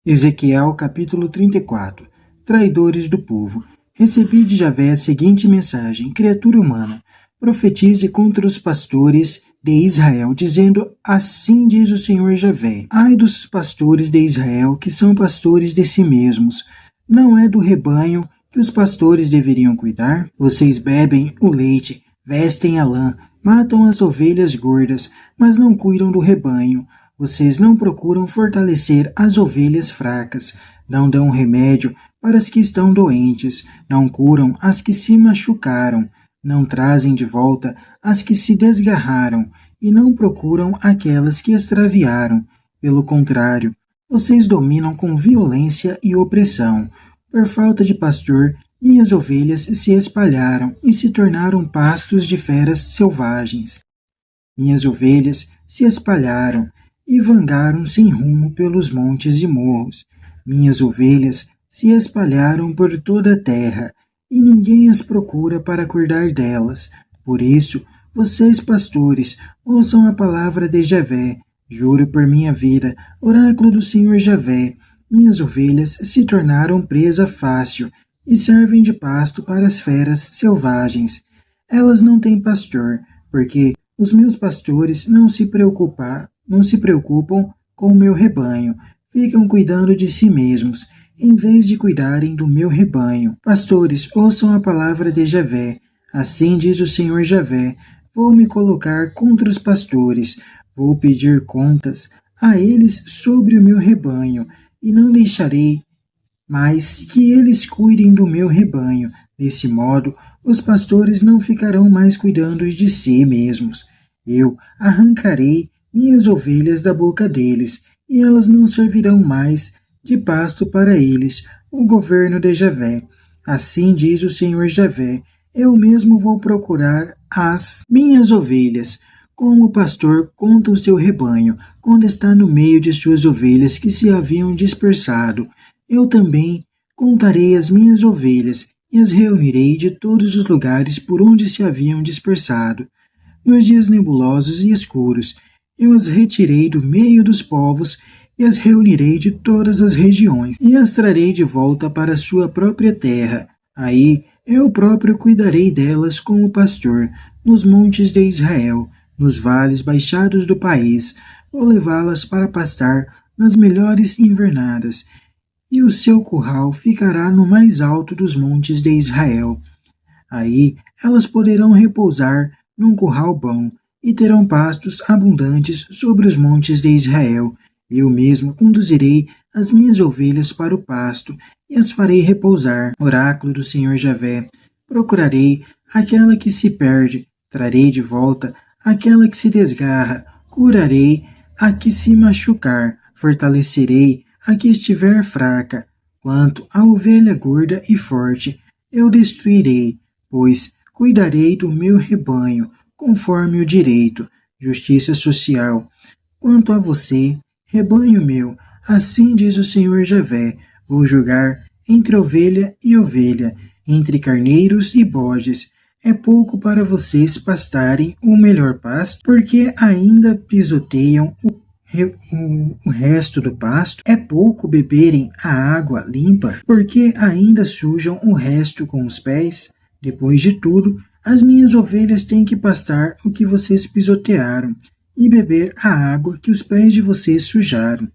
Ezequiel capítulo 34. Traidores do povo. Recebi de Javé a seguinte mensagem: criatura humana, profetize contra os pastores de Israel, dizendo: assim diz o Senhor Javé: ai dos pastores de Israel, que são pastores de si mesmos. Não é do rebanho que os pastores deveriam cuidar? Vocês bebem o leite, vestem a lã, matam as ovelhas gordas, mas não cuidam do rebanho. Vocês não procuram fortalecer as ovelhas fracas, não dão remédio para as que estão doentes, não curam as que se machucaram, não trazem de volta as que se desgarraram e não procuram aquelas que extraviaram. Pelo contrário, vocês dominam com violência e opressão. Por falta de pastor, minhas ovelhas se espalharam e se tornaram pastos de feras selvagens. Minhas ovelhas se espalharam e vangaram sem rumo pelos montes e morros. Minhas ovelhas se espalharam por toda a terra, e ninguém as procura para cuidar delas. Por isso, vocês, pastores, ouçam a palavra de Javé. Juro por minha vida, oráculo do Senhor Javé, minhas ovelhas se tornaram presa fácil e servem de pasto para as feras selvagens. Elas não têm pastor, porque os meus pastores não se preocupam com o meu rebanho, ficam cuidando de si mesmos, em vez de cuidarem do meu rebanho. Pastores, ouçam a palavra de Javé. Assim diz o Senhor Javé: vou me colocar contra os pastores, vou pedir contas a eles sobre o meu rebanho, e não deixarei mais que eles cuidem do meu rebanho. Desse modo, os pastores não ficarão mais cuidando de si mesmos. Eu arrancarei minhas ovelhas da boca deles, e elas não servirão mais de pasto para eles. O governo de Javé. Assim diz o Senhor Javé: eu mesmo vou procurar as minhas ovelhas, como o pastor conta o seu rebanho, quando está no meio de suas ovelhas que se haviam dispersado. Eu também contarei as minhas ovelhas, e as reunirei de todos os lugares por onde se haviam dispersado. Nos dias nebulosos e escuros, eu as retirei do meio dos povos e as reunirei de todas as regiões, e as trarei de volta para sua própria terra. Aí eu próprio cuidarei delas como pastor, nos montes de Israel, nos vales baixados do país. Vou levá-las para pastar nas melhores invernadas, e o seu curral ficará no mais alto dos montes de Israel. Aí elas poderão repousar num curral bom, e terão pastos abundantes sobre os montes de Israel. Eu mesmo conduzirei as minhas ovelhas para o pasto, e as farei repousar. Oráculo do Senhor Javé. Procurarei aquela que se perde, trarei de volta aquela que se desgarra, curarei a que se machucar, fortalecerei a que estiver fraca. Quanto à ovelha gorda e forte, eu destruirei, pois cuidarei do meu rebanho, conforme o direito, justiça social. Quanto a você, rebanho meu, assim diz o Senhor Javé: vou julgar entre ovelha e ovelha, entre carneiros e bodes. É pouco para vocês pastarem o melhor pasto, porque ainda pisoteiam o resto do pasto. É pouco beberem a água limpa, porque ainda sujam o resto com os pés. Depois de tudo, as minhas ovelhas têm que pastar o que vocês pisotearam e beber a água que os pés de vocês sujaram.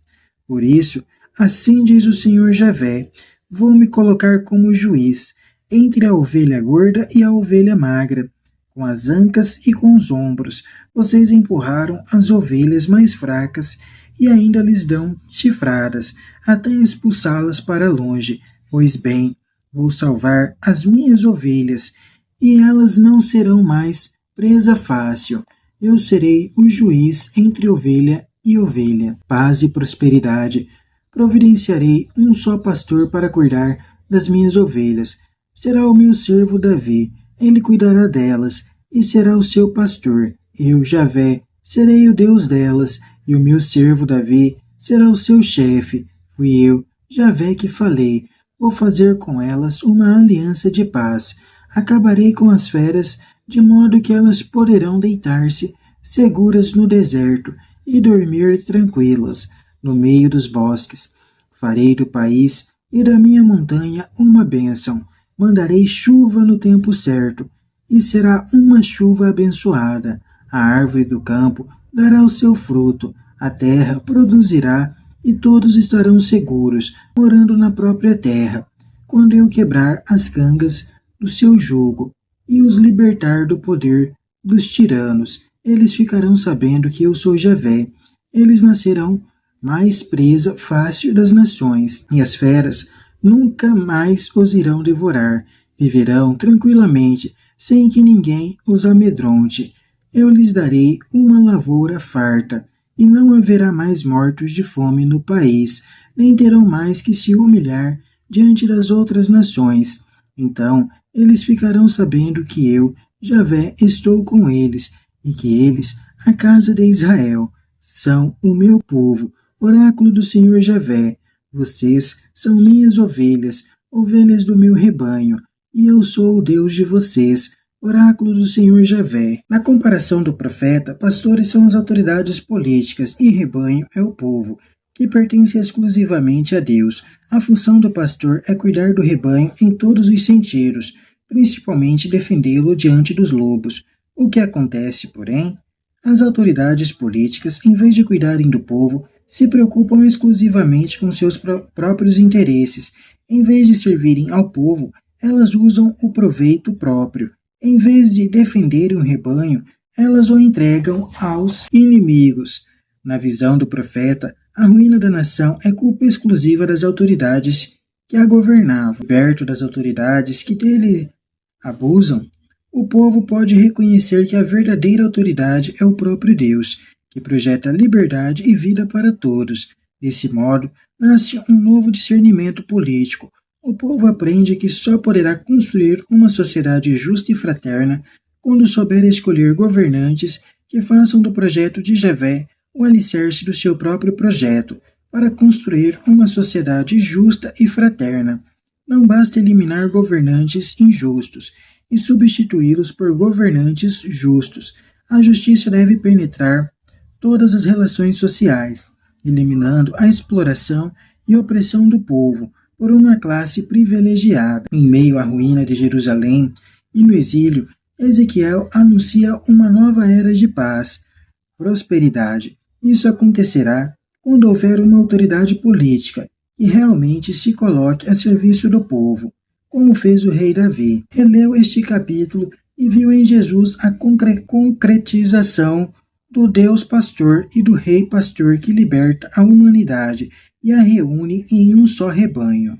Por isso, assim diz o Senhor Javé: vou me colocar como juiz entre a ovelha gorda e a ovelha magra. Com as ancas e com os ombros, vocês empurraram as ovelhas mais fracas e ainda lhes dão chifradas, até expulsá-las para longe. Pois bem, vou salvar as minhas ovelhas, e elas não serão mais presa fácil. Eu serei o juiz entre ovelha e ovelha. Paz e prosperidade. Providenciarei um só pastor para cuidar das minhas ovelhas. Será o meu servo Davi. Ele cuidará delas, e será o seu pastor. Eu, Javé, serei o Deus delas, e o meu servo Davi será o seu chefe. Fui eu, Javé, que falei: vou fazer com elas uma aliança de paz. Acabarei com as feras, de modo que elas poderão deitar-se seguras no deserto e dormir tranquilas no meio dos bosques. Farei do país e da minha montanha uma bênção. Mandarei chuva no tempo certo, e será uma chuva abençoada. A árvore do campo dará o seu fruto, a terra produzirá, e todos estarão seguros, morando na própria terra. Quando eu quebrar as cangas do seu jugo e os libertar do poder dos tiranos, eles ficarão sabendo que eu sou Javé. Eles nascerão mais presa fácil das nações, e as feras nunca mais os irão devorar. Viverão tranquilamente, sem que ninguém os amedronte. Eu lhes darei uma lavoura farta, e não haverá mais mortos de fome no país, nem terão mais que se humilhar diante das outras nações. Então eles ficarão sabendo que eu, Javé, estou com eles, e que eles, a casa de Israel, são o meu povo, oráculo do Senhor Javé. Vocês são minhas ovelhas, ovelhas do meu rebanho, e eu sou o Deus de vocês, oráculo do Senhor Javé. Na comparação do profeta, pastores são as autoridades políticas e rebanho é o povo, que pertence exclusivamente a Deus. A função do pastor é cuidar do rebanho em todos os sentidos, principalmente defendê-lo diante dos lobos. O que acontece, porém? As autoridades políticas, em vez de cuidarem do povo, se preocupam exclusivamente com seus próprios interesses. Em vez de servirem ao povo, elas usam o proveito próprio. Em vez de defenderem o rebanho, elas o entregam aos inimigos. Na visão do profeta, a ruína da nação é culpa exclusiva das autoridades que a governavam. Perto das autoridades que dele abusam, o povo pode reconhecer que a verdadeira autoridade é o próprio Deus, que projeta liberdade e vida para todos. Desse modo, nasce um novo discernimento político. O povo aprende que só poderá construir uma sociedade justa e fraterna quando souber escolher governantes que façam do projeto de Javé o alicerce do seu próprio projeto, para construir uma sociedade justa e fraterna. Não basta eliminar governantes injustos e substituí-los por governantes justos. A justiça deve penetrar todas as relações sociais, eliminando a exploração e opressão do povo por uma classe privilegiada. Em meio à ruína de Jerusalém e no exílio, Ezequiel anuncia uma nova era de paz, prosperidade. Isso acontecerá quando houver uma autoridade política que realmente se coloque a serviço do povo, como fez o rei Davi. Releu este capítulo e viu em Jesus a concretização do Deus pastor e do rei pastor que liberta a humanidade e a reúne em um só rebanho.